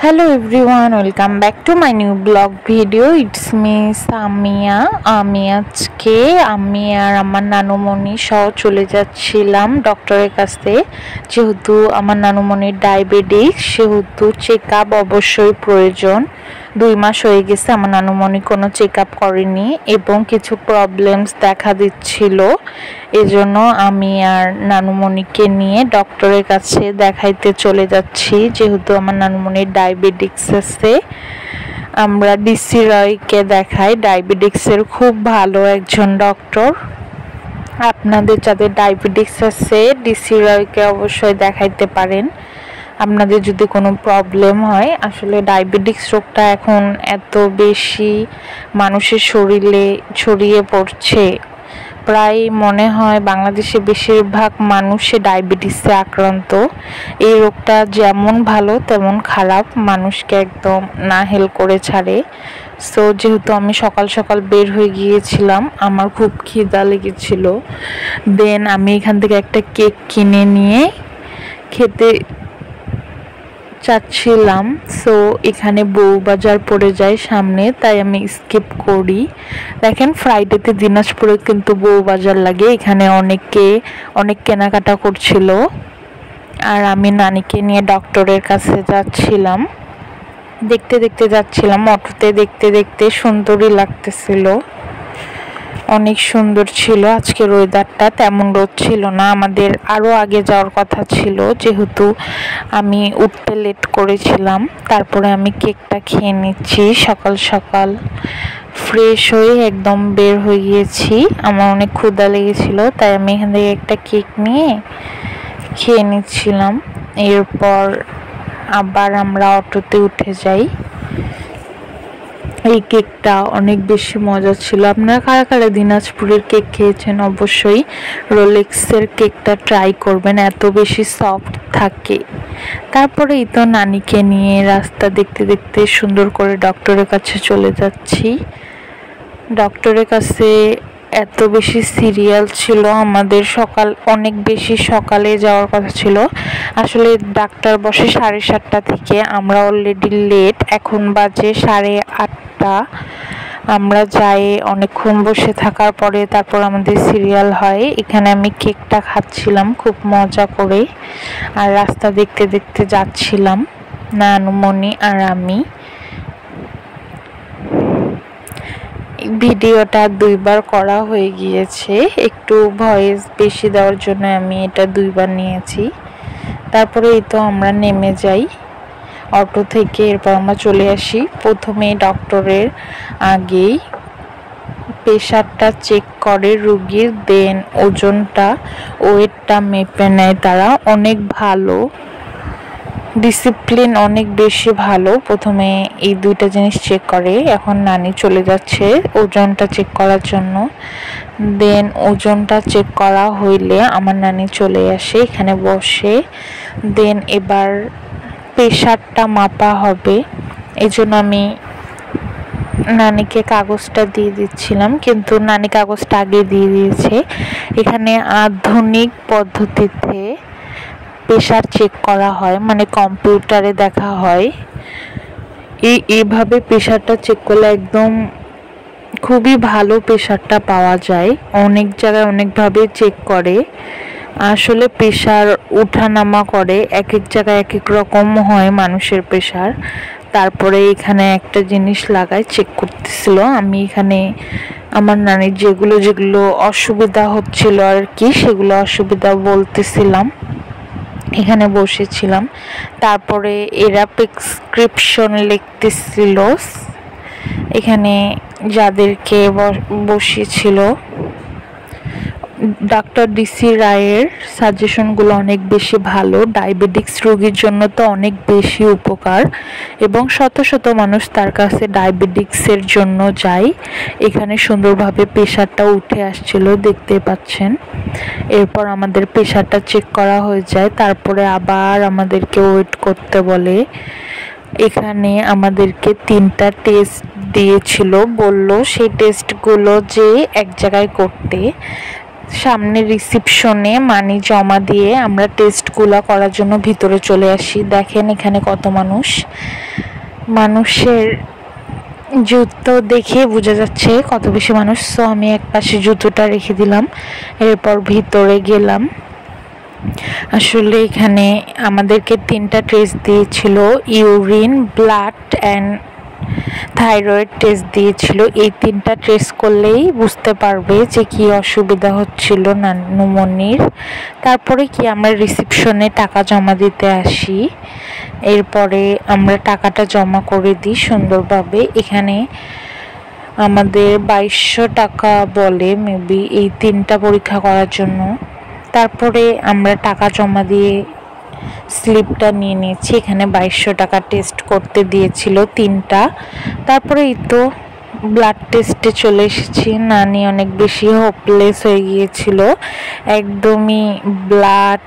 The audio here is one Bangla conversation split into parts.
Hello everyone, welcome back to my new blog video. It's me Samia. আমি আজকে আর আমার নানুমণি সহ চলে যাচ্ছিলাম ডক্টরের কাছে। যেহেতু আমার নানুমণির ডায়াবেটিস, সেহেতু চেক আপ অবশ্যই প্রয়োজন। 2 মাস হয়ে গেছে আমার নানুমণি কোনো চেক আপ করেনি এবং কিছু প্রবলেমস দেখা দিচ্ছিল। এজন্য আমি আর নানুমণিকে নিয়ে ডক্টরের কাছে দেখাইতে চলে যাচ্ছি। যেহেতু আমার নানুমণির ডায়াবেটিস আছে, আমরা ডিসি রয়কে দেখাই। ডায়াবেটিসের খুব ভালো একজন ডক্টর। আপনাদের যাদের ডায়াবেটিস আছে ডিসি রয়কে অবশ্যই দেখাইতে পারেন আপনাদের যদি কোনো প্রবলেম হয়। আসলে ডায়াবেটিস রোগটা এখন এত বেশি মানুষের শরীরে ছড়িয়ে পড়ছে, প্রায় মনে হয় বাংলাদেশে বেশিরভাগ মানুষে ডায়াবেটিসে আক্রান্ত। এই রোগটা যেমন ভালো তেমন খারাপ, মানুষকে একদম নাহেল করে ছাড়ে। সো যেহেতু আমি সকাল সকাল বের হয়ে গিয়েছিলাম, আমার খুব খিদা লেগেছিল। দেন আমি এখান থেকে একটা কেক কিনে নিয়ে খেতে চাচ্ছিলাম। সো এখানে বউবাজার পড়ে যায় সামনে, তাই আমি স্কিপ করি। দেখেন ফ্রাইডেতে দিনাজপুরে কিন্তু বউবাজার লাগে, এখানে অনেক কেনাকাটা করছিল। আর আমি নানিকে নিয়ে ডক্টরের কাছে যাচ্ছিলাম। দেখতে দেখতে যাচ্ছিলাম, অটোতে দেখতে দেখতে সুন্দরই লাগতেছিল, অনেক সুন্দর ছিল। আজকের ওয়েদারটা তেমন রোদ ছিল না, আমাদের আরও আগে যাওয়ার কথা ছিল যেহেতু আমি উঠতে লেট করেছিলাম। তারপরে আমি কেকটা খেয়ে নিচ্ছি। সকাল সকাল ফ্রেশ হয়ে একদম বের হয়ে গিয়েছি, আমার অনেক ক্ষুধা লেগেছিল, তাই আমি এখান থেকে একটা কেক নিয়ে খেয়ে নিচ্ছিলাম। এরপর আবার আমরা অটোতে উঠে যাই। এই কেকটা অনেক বেশি মজা ছিল। আপনারা কারা কারা দিনাজপুরের কেক খেয়েছেন অবশ্যই রোলেক্সের কেকটা ট্রাই করবেন, এত বেশি সফট থাকে। তারপরে এই তো নানিকে নিয়ে রাস্তা দেখতে দেখতে সুন্দর করে ডক্টরের কাছে চলে যাচ্ছি। ডক্টরের কাছে এত বেশি সিরিয়াল ছিল, আমাদের অনেক বেশি সকালে যাওয়ার কথা ছিল। আসলে ডাক্তার বসে 7:30 থেকে, আমরা অলরেডি লেট, এখন বাজে 8:30। আমরা যাই, অনেকক্ষণ বসে থাকার পরে তারপর আমাদের সিরিয়াল হয়। এখানে আমি কেকটা খাচ্ছিলাম খুব মজা করে, আর রাস্তা দেখতে দেখতে যাচ্ছিলাম নানুমণি আর আমি। ভিডিওটা 2 বার করা হয়ে গিয়েছে, একটু ভয়েস বেশি দেওয়ার জন্য আমি এটা 2 বার নিয়েছি। তারপরে এই তো আমরা নেমে যাই অটো থেকে। এরপর আমরা চলে আসি। প্রথমে ডক্টরের আগেই প্রেশারটা চেক করে রুগীর, দেন ওয়েটটা মেপে নেয় তারা। অনেক ভালো ডিসিপ্লিন, অনেক বেশি ভালো। প্রথমে এই 2টা জিনিস চেক করে। এখন নানি চলে যাচ্ছে ওজনটা চেক করার জন্য। দেন ওজনটা চেক করা হইলে আমার নানি চলে আসে, এখানে বসে। দেন এবার প্রেশারটা মাপা হবে, এই জন্য আমি নানিকে কাগজটা দিয়ে দিচ্ছিলাম, কিন্তু নানি কাগজটা আগে দিয়ে দিয়েছে। এখানে আধুনিক পদ্ধতিতে প্রেশার চেক করা হয়, মানে কম্পিউটারে দেখা হয়। এইভাবে প্রেশারটা চেক করলে একদম খুবই ভালো প্রেশারটা পাওয়া যায়। অনেক জায়গায় অনেকভাবে চেক করে, আসলে প্রেশার ওঠানামা করে, এক এক জায়গায় এক এক রকম হয় মানুষের প্রেশার। তারপরে এখানে একটা জিনিস লাগায় চেক করতেছিল। আমি এখানে আমার নানির যেগুলো অসুবিধা হচ্ছিল আর কি, সেগুলো অসুবিধা বলতেছিলাম, এখানে বসেছিলাম। তারপরে এরা প্রেসক্রিপশন লিখতেছিল। এখানে যাদেরকে বসিয়েছিল ডাক্তার ডিসি রায়ের সাজেশনগুলো অনেক বেশি ভালো। ডায়াবেটিক্স রোগীর জন্য তো অনেক বেশি উপকার, এবং শত শত মানুষ তার কাছে ডায়াবেটিক্সের জন্য যায়। এখানে সুন্দরভাবে প্রেশারটা উঠে আসছিল, দেখতে পাচ্ছেন। এরপর আমাদের প্রেশারটা চেক করা হয়ে যায়, তারপরে আবার আমাদেরকে ওয়েট করতে বলে। এখানে আমাদেরকে 3টা টেস্ট দিয়েছিল, বলল সেই টেস্টগুলো যে এক জায়গায় করতে। সামনে রিসিপশনে মানি জমা দিয়ে আমরা টেস্টগুলো করার জন্য ভিতরে চলে আসি। দেখেন এখানে কত মানুষের জুতো দেখে বোঝা যাচ্ছে কত বেশি মানুষ। সো আমি এক পাশে জুতোটা রেখে দিলাম, এরপর ভিতরে গেলাম। আসলে এখানে আমাদেরকে 3টা টেস্ট দিয়েছিল, urine, blood and thyroid test দিয়েছিল। এই 3টা টেস্ট করলেই বুঝতে পারবে যে কি অসুবিধা হচ্ছিল নানুমনির। তারপরে কি আমরা রিসিপশনে টাকা জমা দিতে আসি, এরপরে আমরা টাকাটা জমা করে দিই সুন্দরভাবে। এখানে আমাদের 2200 টাকা বলে মেবি এই 3টা পরীক্ষা করার জন্য। তারপরে আমরা টাকা জমা দিয়ে স্লিপটা নিয়ে নিয়েছি। এখানে 2200 টাকা টেস্ট করতে দিয়েছিল 3টা। তারপরে এই তো ব্লাড টেস্টে চলে এসেছি। নানি অনেক বেশি হোপলেস হয়ে গিয়েছিল, একদমই ব্লাড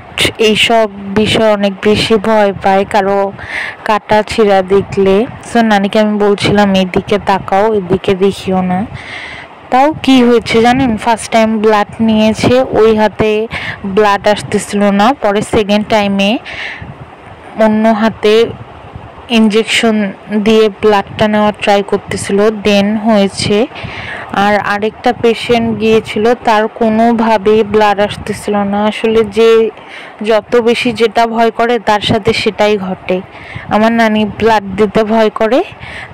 এইসব বিষয় অনেক বেশি ভয় পায় কারো কাটা ছিঁড়া দেখলে। সো নানিকে আমি বলছিলাম এদিকে তাকাও, এদিকে দেখিও না। তাও কি হয়েছে জানেন, ফার্স্ট টাইম ব্লাড নিয়েছে, ওই হাতে ব্লাড আসতেছিল না। পরে সেকেন্ড টাইমে অন্য হাতে ইনজেকশন দিয়ে ব্লাডটা নেওয়ার ট্রাই করতেছিল, দেন হয়েছে। আর আরেকটা পেশেন্ট গিয়েছিল, তার কোনোভাবেই ব্লাড আসতেছিল না। আসলে যে যত বেশি যেটা ভয় করে তার সাথে সেটাই ঘটে। আমার নানি ব্লাড দিতে ভয় করে,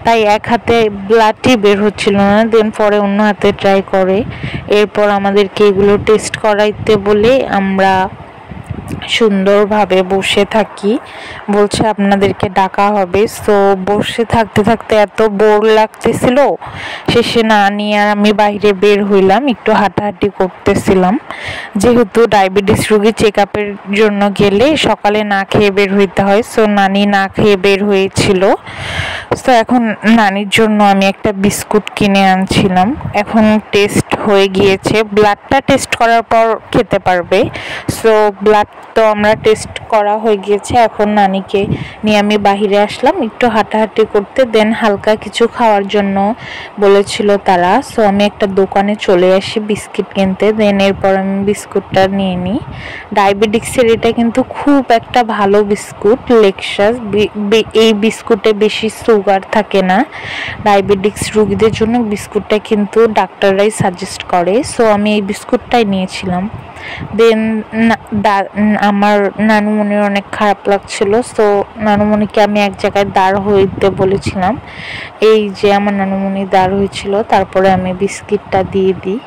তাই এক হাতে ব্লাডই বের হচ্ছিল না, দেন পরে অন্য হাতে ট্রাই করে। এরপর আমাদেরকে এগুলো টেস্ট করাইতে বলে আমরা সুন্দরভাবে বসে থাকি, বলছে আপনাদেরকে ডাকা হবে। সো বসে থাকতে থাকতে এত বোর লাগতেছিল, শেষে নানি আর আমি বাইরে বের হইলাম, একটু হাঁটাহাঁটি করতেছিলাম। যেহেতু ডায়াবেটিস রোগী চেক আপের জন্য গেলে সকালে না খেয়ে বের হইতে হয়, সো নানি না খেয়ে বের হয়েছিল। সো এখন নানির জন্য আমি একটা বিস্কুট কিনে আনছিলাম। এখন টেস্ট হয়ে গিয়েছে, ব্লাডটা টেস্ট করার পর খেতে পারবে। সো ব্লাড তো আমরা টেস্ট করা হয়ে গিয়েছে, এখন নানিকে নিয়ে আমি বাহিরে আসলাম একটু হাঁটাহাঁটি করতে, দেন হালকা কিছু খাওয়ার জন্য বলেছিল তারা। সো আমি একটা দোকানে চলে আসি বিস্কিট কিনতে, দেন এরপর আমি বিস্কুটটা নিয়ে নিই। ডায়াবেটিক্সের এটা কিন্তু খুব একটা ভালো বিস্কুট, লেক্সাস। এই বিস্কুটে বেশি সুগার থাকে না, ডায়াবেটিক্স রোগীদের জন্য বিস্কুটটা কিন্তু ডাক্তাররাই সাজেস্ট করে। সো আমি এই বিস্কুটটাই নিয়েছিলাম। দেন আমার নানুমনির অনেক খারাপ লাগছিল, সো নানুমনিকে আমি এক জায়গায় দাঁড় হইতে বলেছিলাম। এই যে আমার নানুমনি দাঁড় হয়েছিল, তারপরে আমি বিস্কিটটা দিয়ে দিই।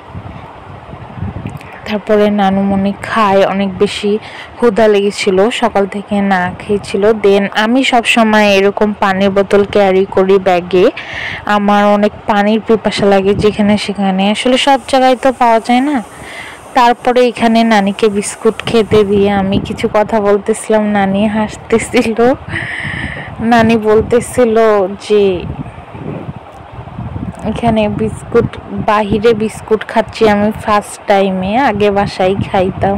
তারপরে নানুমনি খায়, অনেক বেশি ক্ষুধা লেগেছিল, সকাল থেকে না খেয়েছিল। দেন আমি সব সময় এরকম পানির বোতল ক্যারি করি ব্যাগে, আমার অনেক পানির পিপাসা লাগে যেখানে সেখানে, আসলে সব জায়গায় তো পাওয়া যায় না। তারপরে এখানে নানিকে বিস্কুট খেতে দিয়ে আমি কিছু কথা বলতেছিলাম, নানি হাসতেছিল। নানি বলতেছিল যে এখানে বিস্কুট, বাহিরে বিস্কুট খাচ্ছি আমি ফার্স্ট টাইমে, আগে বাসায় খাইতাম।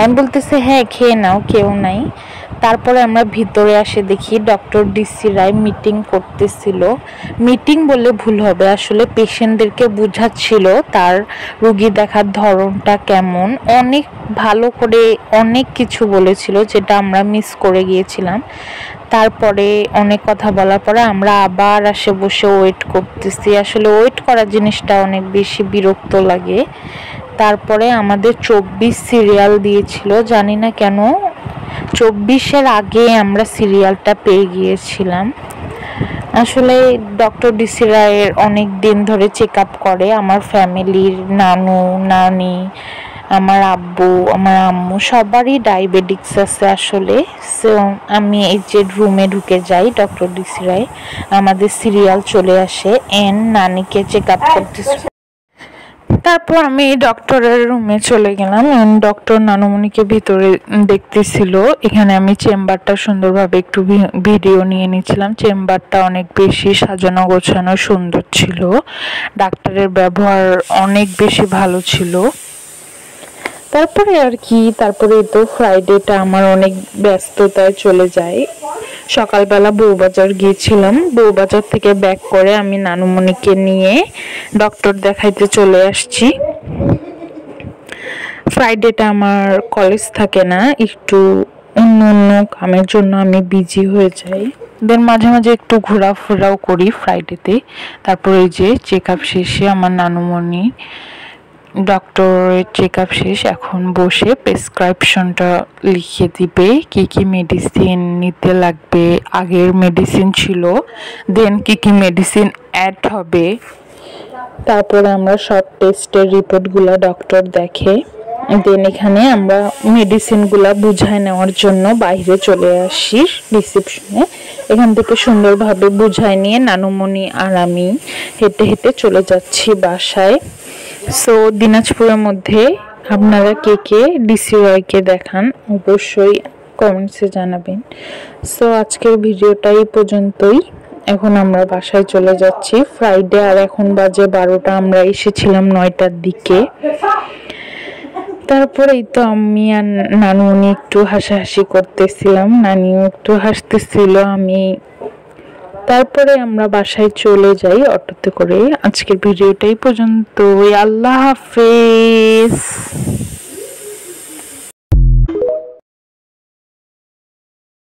আমি বলতেছে হ্যাঁ খেয়ে নাও, কেউ নাই। তারপরে আমরা ভিতরে আসে দেখি ডক্টর ডিসি রায় মিটিং করতেছিল। মিটিং বললে ভুল হবে, আসলে পেশেন্টদেরকে বুঝাচ্ছিল তার রুগী দেখার ধরনটা কেমন। অনেক ভালো করে অনেক কিছু বলেছিল যেটা আমরা মিস করে গিয়েছিলাম। তারপরে অনেক কথা বলার পরে আমরা আবার আসে বসে ওয়েট করতেছি। আসলে ওয়েট করার জিনিসটা অনেক বেশি বিরক্ত লাগে। তারপরে আমাদের 24 সিরিয়াল দিয়েছিল, জানি না কেন 24-এর আগে আমরা সিরিয়ালটা পেয়ে গিয়েছিলাম। আসলে ডক্টর ডিসি রায়ের অনেক দিন ধরে চেক আপ করে আমার ফ্যামিলির, নানু নানি, আমার আব্বু, আমার আম্মু, সবারই ডায়াবেটিক্স আছে আসলে। সো আমি এই যে রুমে ঢুকে যাই, ডক্টর ডিসি রায় আমাদের সিরিয়াল চলে আসে, এন্ড নানিকে চেক আপ করতেছে। তারপর আমি ডক্টরের রুমে চলে গেলাম, ডক্টর নানুমনিকে ভিতরে দেখতেছিল। এখানে আমি চেম্বারটা সুন্দরভাবে একটু ভিডিও নিয়ে নিয়েছিলাম। চেম্বারটা অনেক বেশি সাজানো গোছানো সুন্দর ছিল, ডাক্তারের ব্যবহার অনেক বেশি ভালো ছিল। তারপরে আর কি, তারপরে তো ফ্রাইডেটা আমার অনেক ব্যস্ততায় চলে যায়। সকালবেলা বউবাজার গিয়েছিলাম, বউবাজার থেকে ব্যাক করে আমি নানুমনিকে নিয়ে ডক্টর দেখাইতে চলে আসছি। ফ্রাইডেটা আমার কলেজ থাকে না, একটু অন্য অন্য কামের জন্য আমি বিজি হয়ে যাই। দেন মাঝে মাঝে একটু ঘোরাফেরাও করি ফ্রাইডেতে। তারপরে এই যে চেক আপ শেষে আমার নানুমণি ডক্টরের চেক আপ শেষ, এখন বসে প্রেসক্রিপশনটা লিখে দিবে কি কি মেডিসিন নিতে লাগবে, আগের মেডিসিন ছিল, দেন কি কি মেডিসিন অ্যাড হবে। তারপরে আমরা সব টেস্টের রিপোর্টগুলো ডক্টর দেখে। দেন এখানে আমরা মেডিসিনগুলো বুঝায় নেওয়ার জন্য বাইরে চলে আসি রিসেপশনে। এখান থেকে সুন্দরভাবে বুঝায় নিয়ে নানুমণি আর আমি হেঁটে হেঁটে চলে যাচ্ছি বাসায়। সো দিনাজপুরের মধ্যে আপনারা কে কে ডিসিওয়াইকে দেখান অবশ্যই কমেন্টসে জানাবেন। সো আজকের ভিডিওটা এই পর্যন্তই। এখন আমরা বাসায় চলে যাচ্ছি ফ্রাইডে, আর এখন বাজে 12টা। আমরা এসেছিলাম 9টার দিকে। তারপরেই তো আমি আর নানুমণি একটু হাসাহাসি করতেছিলাম, নানিও একটু হাসতেছিল। তারপরে আমরা বাসায় চলে যাই অটোতে করে। আজকের ভিডিওটাই পর্যন্ত। আল্লাহ হাফেজ।